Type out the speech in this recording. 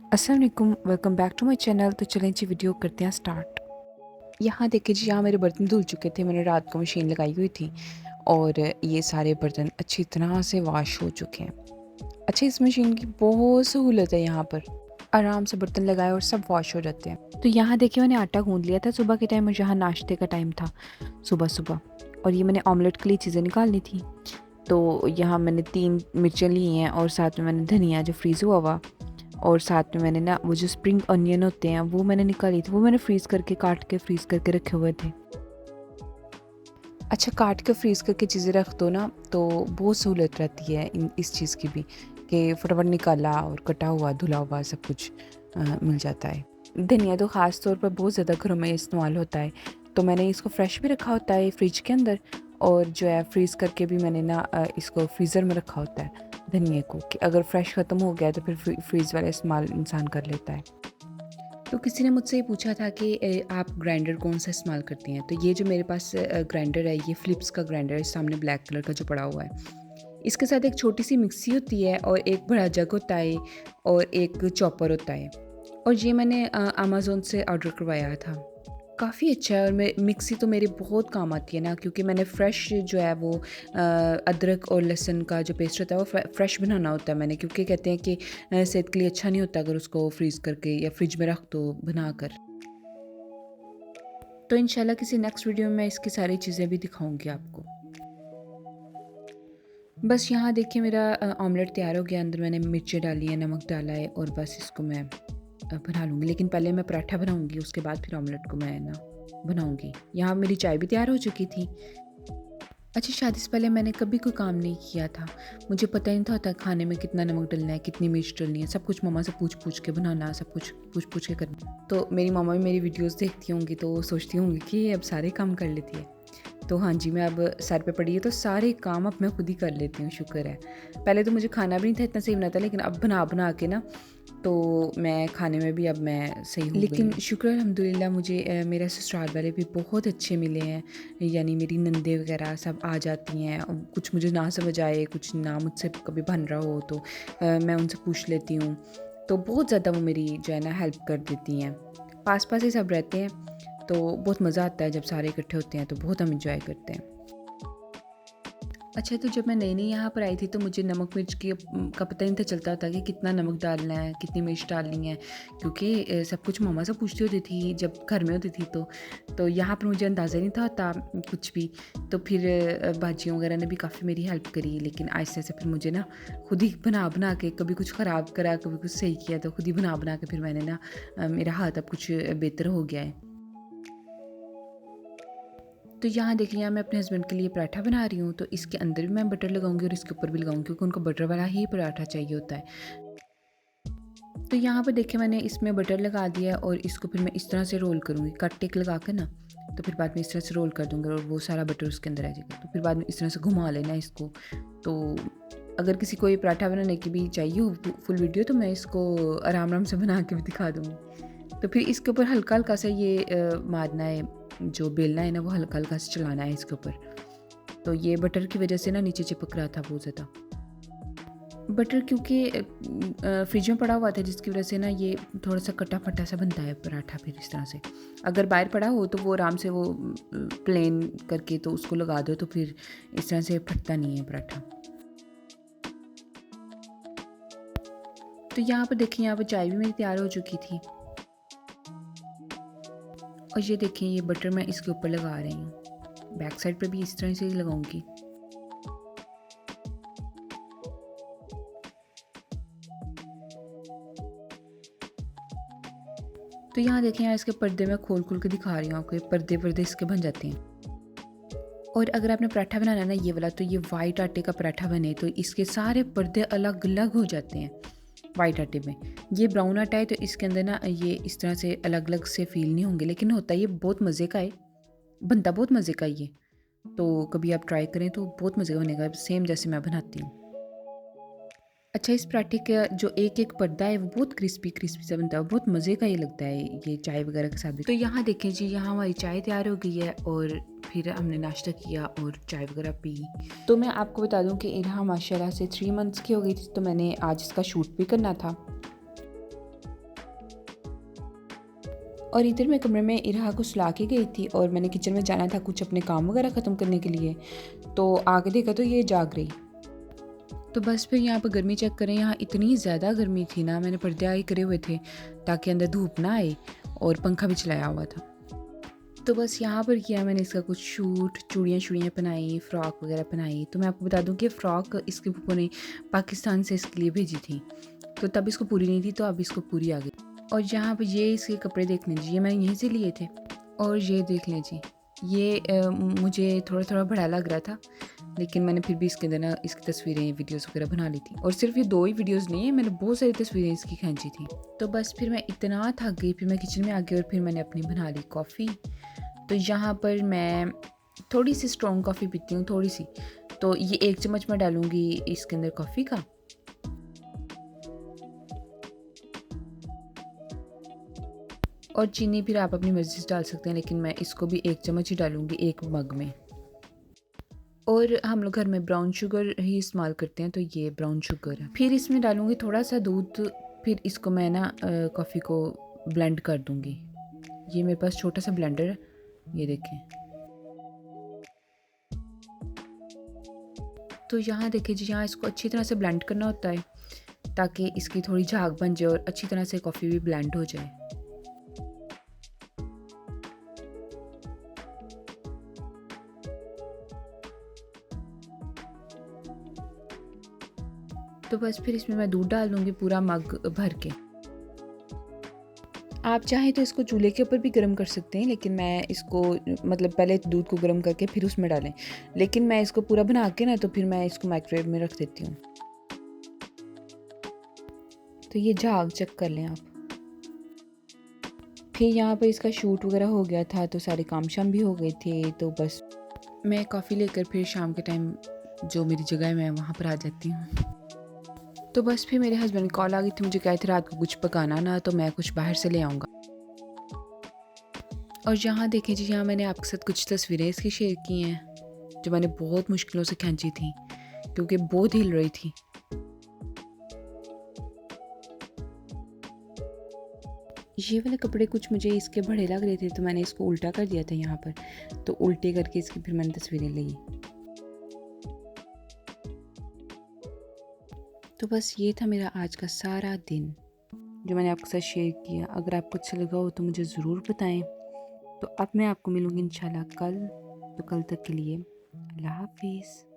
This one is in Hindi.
अस्सलाम वालेकुम, welcome back to my channel. तो चलें जी वीडियो करते हैं स्टार्ट। यहाँ देखिए जी, यहाँ मेरे बर्तन धुल चुके थे, मैंने रात को मशीन लगाई हुई थी और ये सारे बर्तन अच्छी तरह से वॉश हो चुके हैं। अच्छा, इस मशीन की बहुत सहूलत है, यहाँ पर आराम से बर्तन लगाए और सब वॉश हो जाते हैं। तो यहाँ देखिए मैंने आटा गूँध लिया था सुबह के टाइम, और यहाँ नाश्ते का टाइम था सुबह सुबह, और ये मैंने ऑमलेट के लिए चीज़ें निकालनी थी। तो यहाँ मैंने 3 मिर्चें ली हैं और साथ में मैंने धनिया जो फ्रीज़ हुआ हुआ, और साथ में मैंने ना वो जो स्प्रिंग अनियन होते हैं वो मैंने निकाली थी, वो मैंने काट के फ्रीज़ करके रखे हुए थे। अच्छा, काट के फ्रीज़ करके चीज़ें रख दो ना तो बहुत सहूलत रहती है इस चीज़ की भी, कि फटाफट निकाला और कटा हुआ धुला हुआ सब कुछ मिल जाता है। धनिया तो ख़ास तौर पर बहुत ज़्यादा घरों में इस्तेमाल होता है, तो मैंने इसको फ्रेश भी रखा होता है फ्रिज के अंदर, और जो है फ्रीज़ करके भी मैंने ना इसको फ्रीज़र में रखा होता है धनिए को, कि अगर फ्रेश ख़त्म हो गया तो फिर फ्रीज़ वाला इस्तेमाल इंसान कर लेता है। तो किसी ने मुझसे ये पूछा था कि आप ग्राइंडर कौन सा इस्तेमाल करती हैं? तो ये जो मेरे पास ग्राइंडर है, ये फ़िलिप्स का ग्राइंडर है, सामने ब्लैक कलर का जो पड़ा हुआ है। इसके साथ एक छोटी-सी मिक्सी होती है और एक बड़ा जग होता है और एक चॉपर होता है, और ये मैंने अमेज़न से ऑर्डर करवाया था। काफ़ी अच्छा है, और मैं मिक्सी तो मेरे बहुत काम आती है ना, क्योंकि मैंने फ्रेश जो है वो अदरक और लहसुन का जो पेस्ट होता है वो फ्रेश बनाना होता है मैंने, क्योंकि कहते हैं कि सेहत के लिए अच्छा नहीं होता अगर उसको फ्रीज़ करके या फ्रिज में रख दो बनाकर। तो इंशाल्लाह किसी नेक्स्ट वीडियो में मैं इसकी सारी चीज़ें भी दिखाऊंगी आपको। बस यहाँ देखिए मेरा ऑमलेट तैयार हो गया, अंदर मैंने मिर्ची डाली है, नमक डाला है, और बस इसको मैं बना लूँगी। लेकिन पहले मैं पराठा बनाऊँगी, उसके बाद फिर ऑमलेट को मैं ना बनाऊँगी। यहाँ मेरी चाय भी तैयार हो चुकी थी। अच्छा, शादी से पहले मैंने कभी कोई काम नहीं किया था। मुझे पता ही नहीं था खाने में कितना नमक डलना है, कितनी मिर्च डलनी है, सब कुछ मम्मा से पूछ-पूछ के बनाना, सब कुछ पूछ-पूछ के करना। तो मेरी मम्मा भी मेरी वीडियोज़ देखती होंगी तो वो सोचती होंगी कि ये अब सारे काम कर लेती है। तो हाँ जी, मैं अब सर पे पड़ी है तो सारे काम अब मैं खुद ही कर लेती हूँ, शुक्र है। पहले तो मुझे खाना भी नहीं था इतना सही बनाता, लेकिन अब बना-बना के ना तो मैं खाने में भी अब मैं सही हो गई। लेकिन शुक्र है अल्हम्दुलिल्लाह, मुझे मेरे ससुराल वाले भी बहुत अच्छे मिले हैं, यानी मेरी नंदे वगैरह सब आ जाती हैं। कुछ मुझे ना समझ आए, कुछ ना मुझसे कभी बन रहा हो तो मैं उनसे पूछ लेती हूँ। तो बहुत ज़्यादा वो मेरी जो है ना हेल्प कर देती हैं। पास-पास ही सब रहते हैं, तो बहुत मज़ा आता है जब सारे इकट्ठे होते हैं, तो बहुत हम एंजॉय करते हैं। अच्छा, तो जब मैं नई-नई यहाँ पर आई थी तो मुझे नमक मिर्च का पता ही नहीं था चलता था कि कितना नमक डालना है, कितनी मिर्च डालनी है, क्योंकि सब कुछ मम्मा से पूछती होती थी जब घर में होती थी तो यहाँ पर मुझे अंदाज़ा नहीं था होता कुछ भी। तो फिर बाजियों वगैरह ने भी काफ़ी मेरी हेल्प करी, लेकिन आहिस्ता-आहिस्ता फिर मुझे ना खुद ही बना-बना के, कभी कुछ ख़राब करा, कभी कुछ सही किया, तो खुद ही बना-बना के फिर मैंने ना मेरा हाथ अब कुछ बेहतर हो गया है। तो यहाँ देखिए, यहाँ मैं अपने हस्बैंड के लिए पराठा बना रही हूँ, तो इसके अंदर भी मैं बटर लगाऊंगी और इसके ऊपर भी लगाऊंगी, क्योंकि उनको बटर वाला ही पराठा चाहिए होता है। तो यहाँ पर देखिए मैंने इसमें बटर लगा दिया है, और इसको फिर मैं इस तरह से रोल करूँगी कट टेक लगा कर ना, तो फिर बाद में इस तरह से रोल कर दूँगी और वो सारा बटर उसके अंदर आ जाएगा। तो फिर बाद में इस तरह से घुमा लेना इसको। तो अगर किसी को ये पराठा बनाने की भी चाहिए हो फुल वीडियो, तो मैं इसको आराम आराम से बना के भी दिखा दूँगी। तो फिर इसके ऊपर हल्का हल्का सा ये मारना है, जो बेलना है ना वो हल्का हल्का से चलाना है इसके ऊपर। तो ये बटर की वजह से ना नीचे चिपक रहा था बहुत ज़्यादा बटर, क्योंकि फ्रिज में पड़ा हुआ था, जिसकी वजह से ना ये थोड़ा सा कटा फटा सा बनता है पराठा फिर इस तरह से। अगर बाहर पड़ा हो तो वो आराम से वो प्लेन करके तो उसको लगा दो, तो फिर इस तरह से फटता नहीं है पराठा। तो यहाँ पर देखिए, यहाँ पर चाय भी मेरी तैयार हो चुकी थी, और ये देखिए ये बटर मैं इसके ऊपर लगा रही हूँ। बैक साइड पर भी इस तरह से ही लगाऊंगी। तो यहाँ देखिए, यहाँ इसके पर्दे मैं खोल खोल के दिखा रही हूँ आपको, ये पर्दे इसके बन जाते हैं। और अगर आपने पराठा बनाना है ना ये वाला, तो ये वाइट आटे का पराठा बने तो इसके सारे पर्दे अलग अलग हो जाते हैं वाइट आटे में। ये ब्राउन आटा है तो इसके अंदर ना ये इस तरह से अलग अलग से फील नहीं होंगे, लेकिन होता ये बहुत मज़े का है, बनता बहुत मज़े का ये। तो कभी आप ट्राई करें तो बहुत मज़े का बनेगा, सेम जैसे मैं बनाती हूँ। अच्छा, इस पराठे का जो एक-एक पर्दा है वो बहुत क्रिस्पी सा बनता है, बहुत मज़े का ये लगता है ये चाय वगैरह के साथ भी। तो यहाँ देखें जी, यहाँ हमारी चाय तैयार हो गई है, और फिर हमने नाश्ता किया और चाय वगैरह पी। तो मैं आपको बता दूँ कि इरहा माशाल्लाह से 3 मंथ्स की हो गई थी, तो मैंने आज इसका शूट भी करना था। और इधर मैं कमरे में इरहा को सुला के गई थी और मैंने किचन में जाना था कुछ अपने काम वगैरह ख़त्म करने के लिए, तो आगे देखा तो ये जाग रही। तो बस फिर यहाँ पर गर्मी चेक करें, यहाँ इतनी ज़्यादा गर्मी थी ना, मैंने पर्दे आगे करे हुए थे ताकि अंदर धूप ना आए और पंखा भी चलाया हुआ था। तो बस यहाँ पर किया मैंने इसका कुछ शूट, चूड़ियाँ पहनाई, फ़्रॉक वगैरह पहनाई। तो मैं आपको बता दूँ कि फ़्रॉक इसके फूफो ने पाकिस्तान से इसके लिए भेजी थी, तो तब इसको पूरी नहीं थी, तो अब इसको पूरी आ गई। और यहाँ पर ये इसके कपड़े देख लीजिए, ये मैंने यहीं से लिए थे। और ये देख लें जी, ये मुझे थोड़ा बड़ा लग रहा था, लेकिन मैंने फिर भी इसके अंदर ना इसकी तस्वीरें, वीडियोस वगैरह बना ली थी। और सिर्फ ये 2 ही वीडियोस नहीं है, मैंने बहुत सारी तस्वीरें इसकी खींची थी। तो बस फिर मैं इतना थक गई, फिर मैं किचन में आ गई और फिर मैंने अपनी बना ली कॉफ़ी। तो यहाँ पर मैं थोड़ी सी स्ट्रॉन्ग कॉफ़ी पीती हूँ, थोड़ी सी। तो ये 1 चम्मच मैं डालूँगी इसके अंदर कॉफ़ी का। और चीनी फिर आप अपनी मर्ज़ी से डाल सकते हैं, लेकिन मैं इसको भी 1 चम्मच ही डालूँगी 1 मग में। और हम लोग घर में ब्राउन शुगर ही इस्तेमाल करते हैं, तो ये ब्राउन शुगर है। फिर इसमें डालूँगी थोड़ा सा दूध, फिर इसको मैं ना कॉफ़ी को ब्लेंड कर दूँगी। ये मेरे पास छोटा सा ब्लेंडर है, ये देखें। तो यहाँ देखिए जी, यहाँ इसको अच्छी तरह से ब्लेंड करना होता है ताकि इसकी थोड़ी झाग बन जाए और अच्छी तरह से कॉफ़ी भी ब्लेंड हो जाए। तो बस फिर इसमें मैं दूध डाल दूँगी पूरा मग भर के। आप चाहें तो इसको चूल्हे के ऊपर भी गर्म कर सकते हैं, लेकिन मैं इसको मतलब पहले दूध को गर्म करके फिर उसमें डालें, लेकिन मैं इसको पूरा बना के ना तो फिर मैं इसको माइक्रोवेव में रख देती हूँ। तो ये झाग चेक कर लें आप। फिर यहाँ पर इसका शूट वगैरह हो गया था, तो सारे काम शाम भी हो गए थे। तो बस मैं कॉफ़ी लेकर फिर शाम के टाइम जो मेरी जगह है मैं वहाँ पर आ जाती हूँ। तो बस फिर मेरे हस्बैंड की कॉल आ गई थी, मुझे कहे थे रात को कुछ पकाना ना, तो मैं कुछ बाहर से ले आऊँगा। और यहाँ देखें जी, यहाँ मैंने आपके साथ कुछ तस्वीरें इसकी शेयर की हैं जो मैंने बहुत मुश्किलों से खींची थी क्योंकि बहुत हिल रही थी। ये वाले कपड़े कुछ मुझे इसके बड़े लग रहे थे, तो मैंने इसको उल्टा कर दिया था यहाँ पर, तो उल्टे करके इसकी फिर मैंने तस्वीरें ली। तो बस ये था मेरा आज का सारा दिन जो मैंने आपके साथ शेयर किया। अगर आपको अच्छा लगा हो तो मुझे ज़रूर बताएं। तो अब मैं आपको मिलूँगी इंशाल्लाह कल, तो कल तक के लिए अल्लाह हाफ़िज़।